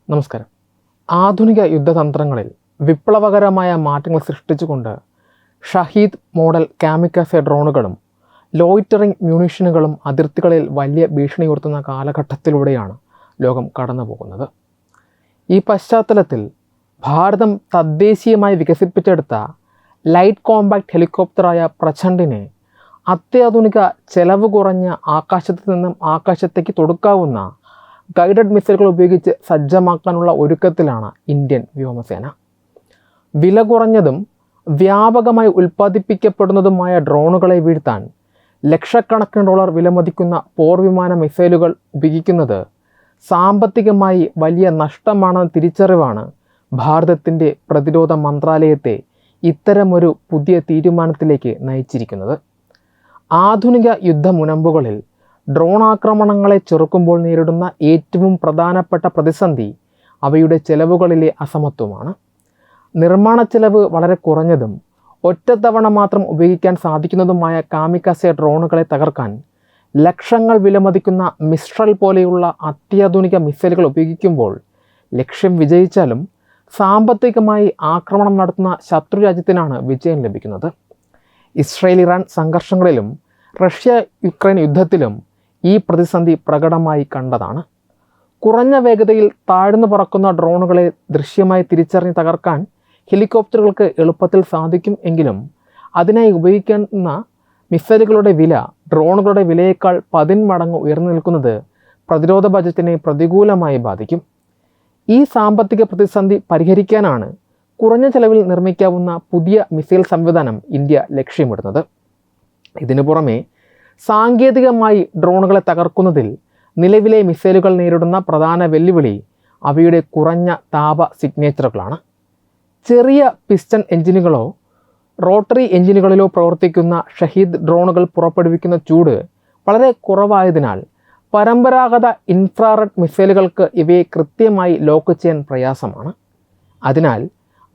നമസ്കാരം. ആധുനിക യുദ്ധതന്ത്രങ്ങളിൽ വിപ്ലവകരമായ മാറ്റങ്ങൾ സൃഷ്ടിച്ചുകൊണ്ട് ഷഹീദ് മോഡൽ കാമിക്കാസെ ഡ്രോണുകളും ലോയിറ്ററിംഗ് മ്യൂണിഷനുകളും അതിർത്തികളിൽ വലിയ ഭീഷണി ഉയർത്തുന്ന കാലഘട്ടത്തിലൂടെയാണ് ലോകം കടന്നു പോകുന്നത്. ഈ പശ്ചാത്തലത്തിൽ ഭാരതം തദ്ദേശീയമായി വികസിപ്പിച്ചെടുത്ത ലൈറ്റ് കോമ്പാക്ട് ഹെലികോപ്റ്ററായ പ്രചണ്ഡിനെ അത്യാധുനിക ചെലവ് കുറഞ്ഞ ആകാശത്ത് നിന്നും ആകാശത്തേക്ക് തൊടുക്കാവുന്ന ഗൈഡഡ് മിസൈലുകൾ ഉപയോഗിച്ച് സജ്ജമാക്കാനുള്ള ഒരുക്കത്തിലാണ് ഇന്ത്യൻ വ്യോമസേന. വില കുറഞ്ഞതും വ്യാപകമായി ഉൽപ്പാദിപ്പിക്കപ്പെടുന്നതുമായ ഡ്രോണുകളെ വീഴ്ത്താൻ ലക്ഷക്കണക്കിന് ഡോളർ വിലമതിക്കുന്ന പോർവിമാന മിസൈലുകൾ ഉപയോഗിക്കുന്നത് സാമ്പത്തികമായി വലിയ നഷ്ടമാണെന്ന തിരിച്ചറിവാണ് ഭാരതത്തിൻ്റെ പ്രതിരോധ മന്ത്രാലയത്തെ ഇത്തരമൊരു പുതിയ തീരുമാനത്തിലേക്ക് നയിച്ചിരിക്കുന്നത്. ആധുനിക യുദ്ധമുനമ്പുകളിൽ ഡ്രോൺ ആക്രമണങ്ങളെ ചെറുക്കുമ്പോൾ നേരിടുന്ന ഏറ്റവും പ്രധാനപ്പെട്ട പ്രതിസന്ധി അവയുടെ ചെലവുകളിലെ അസമത്വമാണ്. നിർമ്മാണ ചെലവ് വളരെ കുറഞ്ഞതും ഒറ്റത്തവണ മാത്രം ഉപയോഗിക്കാൻ സാധിക്കുന്നതുമായ കാമിക്കാസെ ഡ്രോണുകളെ തകർക്കാൻ ലക്ഷങ്ങൾ വിലമതിക്കുന്ന മിസ്ട്രൽ പോലെയുള്ള അത്യാധുനിക മിസൈലുകൾ ഉപയോഗിക്കുമ്പോൾ ലക്ഷ്യം വിജയിച്ചാലും സാമ്പത്തികമായി ആക്രമണം നടത്തുന്ന ശത്രു രാജ്യത്തിനാണ് വിജയം ലഭിക്കുന്നത്. ഇസ്രായേൽ ഇറാൻ സംഘർഷങ്ങളിലും റഷ്യ യുക്രൈൻ യുദ്ധത്തിലും ഈ പ്രതിസന്ധി പ്രകടമായി കണ്ടതാണ്. കുറഞ്ഞ വേഗതയിൽ താഴ്ന്നു പറക്കുന്ന ഡ്രോണുകളെ ദൃശ്യമായി തിരിച്ചറിഞ്ഞ് തകർക്കാൻ ഹെലികോപ്റ്ററുകൾക്ക് എളുപ്പത്തിൽ സാധിക്കും എങ്കിലും അതിനായി ഉപയോഗിക്കുന്ന മിസൈലുകളുടെ വില ഡ്രോണുകളുടെ വിലയേക്കാൾ 10 മടങ്ങ് ഉയർന്നു നിൽക്കുന്നത് പ്രതിരോധ ബജറ്റിനെ പ്രതികൂലമായി ബാധിക്കും. ഈ സാമ്പത്തിക പ്രതിസന്ധി പരിഹരിക്കാനാണ് കുറഞ്ഞ ചെലവിൽ നിർമ്മിക്കാവുന്ന പുതിയ മിസൈൽ സംവിധാനം ഇന്ത്യ ലക്ഷ്യമിടുന്നത്. ഇതിനു പുറമെ സാങ്കേതികമായി ഡ്രോണുകളെ തകർക്കുന്നതിൽ നിലവിലെ മിസൈലുകൾ നേരിടുന്ന പ്രധാന വെല്ലുവിളി അവയുടെ കുറഞ്ഞ താപ സിഗ്നേച്ചറുകളാണ്. ചെറിയ പിസ്റ്റൺ എഞ്ചിനുകളോ റോട്ടറി എഞ്ചിനുകളിലോ പ്രവർത്തിക്കുന്ന ഷഹീദ് ഡ്രോണുകൾ പുറപ്പെടുവിക്കുന്ന ചൂട് വളരെ കുറവായതിനാൽ പരമ്പരാഗത ഇൻഫ്രാറെഡ് മിസൈലുകൾക്ക് ഇവയെ കൃത്യമായി ലോക്ക് ചെയ്യാൻ പ്രയാസമാണ്. അതിനാൽ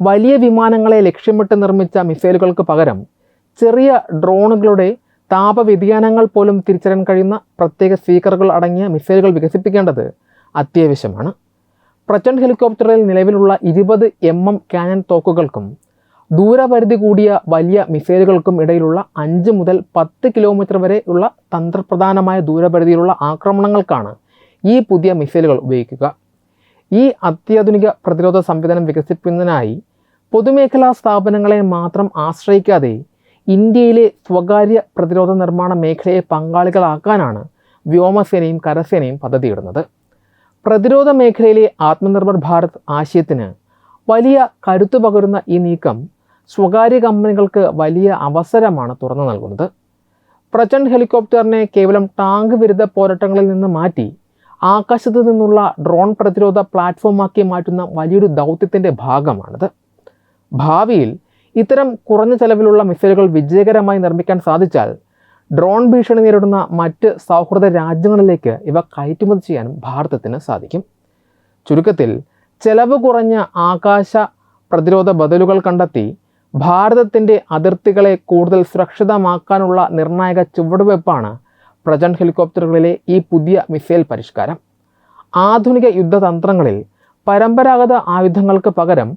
വലിയ വിമാനങ്ങളെ ലക്ഷ്യമിട്ട് നിർമ്മിച്ച മിസൈലുകൾക്ക് പകരം ചെറിയ ഡ്രോണുകളുടെ താപവ്യതിയാനങ്ങൾ പോലും തിരിച്ചറിയാൻ കഴിയുന്ന പ്രത്യേക സ്പീക്കറുകൾ അടങ്ങിയ മിസൈലുകൾ വികസിപ്പിക്കേണ്ടത് അത്യാവശ്യമാണ്. പ്രചണ്ഡ് ഹെലികോപ്റ്ററിൽ നിലവിലുള്ള 20 mm കാനൺ തോക്കുകൾക്കും ദൂരപരിധി കൂടിയ വലിയ മിസൈലുകൾക്കും ഇടയിലുള്ള 5 മുതൽ 10 കിലോമീറ്റർ വരെ ഉള്ള തന്ത്രപ്രധാനമായ ദൂരപരിധിയിലുള്ള ആക്രമണങ്ങൾക്കാണ് ഈ പുതിയ മിസൈലുകൾ ഉപയോഗിക്കുക. ഈ അത്യാധുനിക പ്രതിരോധ സംവിധാനം വികസിപ്പിക്കുന്നതിനായി പൊതുമേഖലാ സ്ഥാപനങ്ങളെ മാത്രം ആശ്രയിക്കാതെ ഇന്ത്യയിലെ സ്വകാര്യ പ്രതിരോധ നിർമ്മാണ മേഖലയെ പങ്കാളികളാക്കാനാണ് വ്യോമസേനയും കരസേനയും പദ്ധതിയിടുന്നത്. പ്രതിരോധ മേഖലയിലെ ആത്മനിർഭർ ഭാരത് ആശയത്തിന് വലിയ കരുത്തു പകരുന്ന ഈ നീക്കം സ്വകാര്യ കമ്പനികൾക്ക് വലിയ അവസരമാണ് തുറന്നു നൽകുന്നത്. പ്രചണ്ഡ് ഹെലികോപ്റ്ററിനെ കേവലം ടാങ്ക് വിരുദ്ധ പോരാട്ടങ്ങളിൽ നിന്ന് മാറ്റി ആകാശത്ത് നിന്നുള്ള ഡ്രോൺ പ്രതിരോധ പ്ലാറ്റ്ഫോമാക്കി മാറ്റുന്ന വലിയൊരു ദൗത്യത്തിൻ്റെ ഭാഗമാണിത്. ഭാവിയിൽ ഇത്തരം കുറഞ്ഞ ചെലവിലുള്ള മിസൈലുകൾ വിജയകരമായി നിർമ്മിക്കാൻ സാധിച്ചാൽ ഡ്രോൺ ഭീഷണി നേരിടുന്ന മറ്റ് സൗഹൃദ രാജ്യങ്ങളിലേക്ക് ഇവ കയറ്റുമതി ചെയ്യാനും ഭാരതത്തിന് സാധിക്കും. ചുരുക്കത്തിൽ ചെലവ് കുറഞ്ഞ ആകാശ പ്രതിരോധ ബദലുകൾ കണ്ടെത്തി ഭാരതത്തിൻ്റെ അതിർത്തികളെ കൂടുതൽ സുരക്ഷിതമാക്കാനുള്ള നിർണായക ചുവടുവയ്പ്പാണ് പ്രചണ്ഡ് ഹെലികോപ്റ്ററുകളിലെ ഈ പുതിയ മിസൈൽ പരിഷ്കാരം. ആധുനിക യുദ്ധതന്ത്രങ്ങളിൽ പരമ്പരാഗത ആയുധങ്ങൾക്ക് പകരം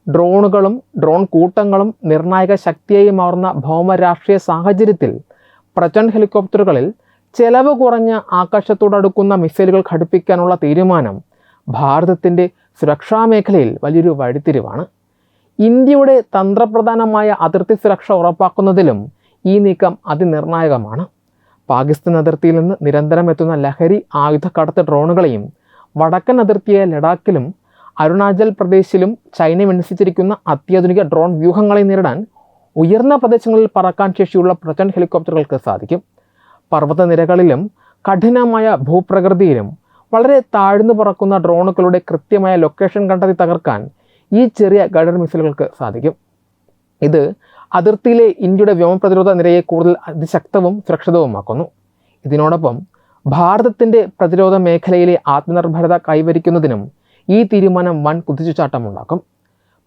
ഡ്രോണുകളും ഡ്രോൺ കൂട്ടങ്ങളും നിർണായക ശക്തിയായി മാറുന്ന ഭൗമരാഷ്ട്രീയ സാഹചര്യത്തിൽ പ്രചണ്ഡ് ഹെലികോപ്റ്ററുകളിൽ ചെലവ് കുറഞ്ഞ ആകാശത്തോടടുക്കുന്ന മിസൈലുകൾ ഘടിപ്പിക്കാനുള്ള തീരുമാനം ഭാരതത്തിൻ്റെ സുരക്ഷാ മേഖലയിൽ വലിയൊരു വഴിത്തിരിവാണ്. ഇന്ത്യയുടെ തന്ത്രപ്രധാനമായ അതിർത്തി സുരക്ഷ ഉറപ്പാക്കുന്നതിലും ഈ നീക്കം അതിനിർണായകമാണ്. പാകിസ്ഥാൻ അതിർത്തിയിൽ നിന്ന് നിരന്തരം എത്തുന്ന ലഹരി ആയുധക്കടത്ത് ഡ്രോണുകളെയും വടക്കൻ അതിർത്തിയായ ലഡാക്കിലും അരുണാചൽ പ്രദേശിലും ചൈന വിന്യസിച്ചിരിക്കുന്ന അത്യാധുനിക ഡ്രോൺ വ്യൂഹങ്ങളെ നേരിടാൻ ഉയർന്ന പ്രദേശങ്ങളിൽ പറക്കാൻ ശേഷിയുള്ള പ്രചണ്ഡ് ഹെലികോപ്റ്ററുകൾക്ക് സാധിക്കും. പർവ്വതനിരകളിലും കഠിനമായ ഭൂപ്രകൃതിയിലും വളരെ താഴ്ന്നു പറക്കുന്ന ഡ്രോണുകളുടെ കൃത്യമായ ലൊക്കേഷൻ കണ്ടെത്തി തകർക്കാൻ ഈ ചെറിയ ഗൈഡഡ് മിസൈലുകൾക്ക് സാധിക്കും. ഇത് അതിർത്തിയിലെ ഇന്ത്യയുടെ വ്യോമപ്രതിരോധ നിരയെ കൂടുതൽ അതിശക്തവും സുരക്ഷിതവുമാക്കുന്നു. ഇതിനോടൊപ്പം ഭാരതത്തിൻ്റെ പ്രതിരോധ മേഖലയിലെ ആത്മനിർഭരത കൈവരിക്കുന്നതിനും ഈ തീരുമാനം വൻ കുതിച്ചുചാട്ടമുണ്ടാക്കും.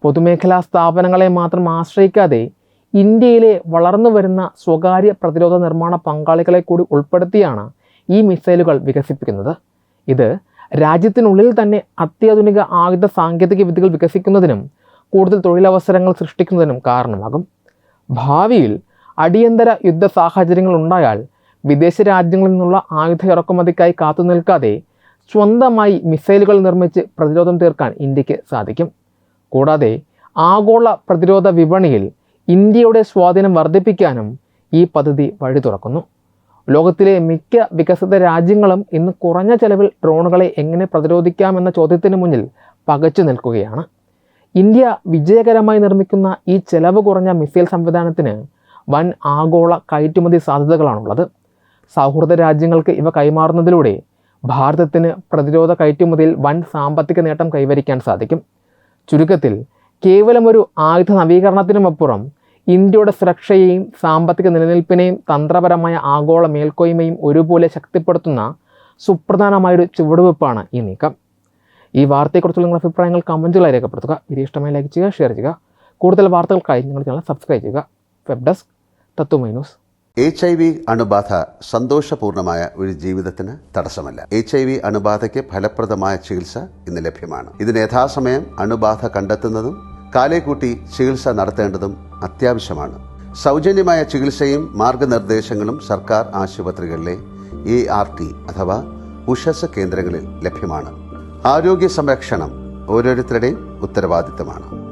പൊതുമേഖലാ സ്ഥാപനങ്ങളെ മാത്രം ആശ്രയിക്കാതെ ഇന്ത്യയിലെ വളർന്നു വരുന്ന സ്വകാര്യ പ്രതിരോധ നിർമ്മാണ പങ്കാളികളെ കൂടി ഉൾപ്പെടുത്തിയാണ് ഈ മിസൈലുകൾ വികസിപ്പിക്കുന്നത്. ഇത് രാജ്യത്തിനുള്ളിൽ തന്നെ അത്യാധുനിക ആയുധ സാങ്കേതിക വിദ്യകൾ വികസിക്കുന്നതിനും കൂടുതൽ തൊഴിലവസരങ്ങൾ സൃഷ്ടിക്കുന്നതിനും കാരണമാകും. ഭാവിയിൽ അടിയന്തര യുദ്ധ സാഹചര്യങ്ങൾ ഉണ്ടായാൽ വിദേശ രാജ്യങ്ങളിൽ നിന്നുള്ള ആയുധ ഇറക്കുമതിക്കായി കാത്തുനിൽക്കാതെ സ്വന്തമായി മിസൈലുകൾ നിർമ്മിച്ച് പ്രതിരോധം തീർക്കാൻ ഇന്ത്യക്ക് സാധിക്കും. കൂടാതെ ആഗോള പ്രതിരോധ വിപണിയിൽ ഇന്ത്യയുടെ സ്വാധീനം വർദ്ധിപ്പിക്കാനും ഈ പദ്ധതി വഴി തുറക്കുന്നു. ലോകത്തിലെ മിക്ക വികസിത രാജ്യങ്ങളും ഇന്ന് കുറഞ്ഞ ചെലവിൽ ഡ്രോണുകളെ എങ്ങനെ പ്രതിരോധിക്കാമെന്ന ചോദ്യത്തിന് മുന്നിൽ പകച്ചു നിൽക്കുകയാണ്. ഇന്ത്യ വിജയകരമായി നിർമ്മിക്കുന്ന ഈ ചെലവ് കുറഞ്ഞ മിസൈൽ സംവിധാനത്തിന് വൻ ആഗോള കയറ്റുമതി സാധ്യതകളാണുള്ളത്. സൗഹൃദ രാജ്യങ്ങൾക്ക് ഇവ കൈമാറുന്നതിലൂടെ ഭാരതത്തിന് പ്രതിരോധ കയറ്റുമതിയിൽ വൻ സാമ്പത്തിക നേട്ടം കൈവരിക്കാൻ സാധിക്കും. ചുരുക്കത്തിൽ കേവലം ഒരു ആയുധ നവീകരണത്തിനുമപ്പുറം ഇന്ത്യയുടെ സുരക്ഷയെയും സാമ്പത്തിക നിലനിൽപ്പിനെയും തന്ത്രപരമായ ആഗോള മേൽക്കോയ്മയും ഒരുപോലെ ശക്തിപ്പെടുത്തുന്ന സുപ്രധാനമായൊരു ചുവടുവെപ്പാണ് ഈ നീക്കം. ഈ വാർത്തയെക്കുറിച്ചുള്ള നിങ്ങളുടെ അഭിപ്രായങ്ങൾ കമൻറ്റുകളായി രേഖപ്പെടുത്തുക. വീഡിയോ ഇഷ്ടമായി ലൈക്ക് ചെയ്യുക, ഷെയർ ചെയ്യുക. കൂടുതൽ വാർത്തകൾക്കായി നിങ്ങളുടെ ചാനൽ സബ്സ്ക്രൈബ് ചെയ്യുക. വെബ് ഡെസ്ക് തത്വമൈ ന്യൂസ്. HIV അണുബാധ സന്തോഷപൂർണമായ ഒരു ജീവിതത്തിന് തടസ്സമല്ല. HIV അണുബാധയ്ക്ക് ഫലപ്രദമായ ചികിത്സ ഇന്ന് ലഭ്യമാണ്. ഇതിന് യഥാസമയം അണുബാധ കണ്ടെത്തുന്നതും കാലേക്കൂട്ടി ചികിത്സ നടത്തേണ്ടതും അത്യാവശ്യമാണ്. സൗജന്യമായ ചികിത്സയും മാർഗനിർദ്ദേശങ്ങളും സർക്കാർ ആശുപത്രികളിലെ ART അഥവാ ഉഷസ് കേന്ദ്രങ്ങളിൽ ലഭ്യമാണ്. ആരോഗ്യ സംരക്ഷണം ഓരോരുത്തരുടെയും ഉത്തരവാദിത്തമാണ്.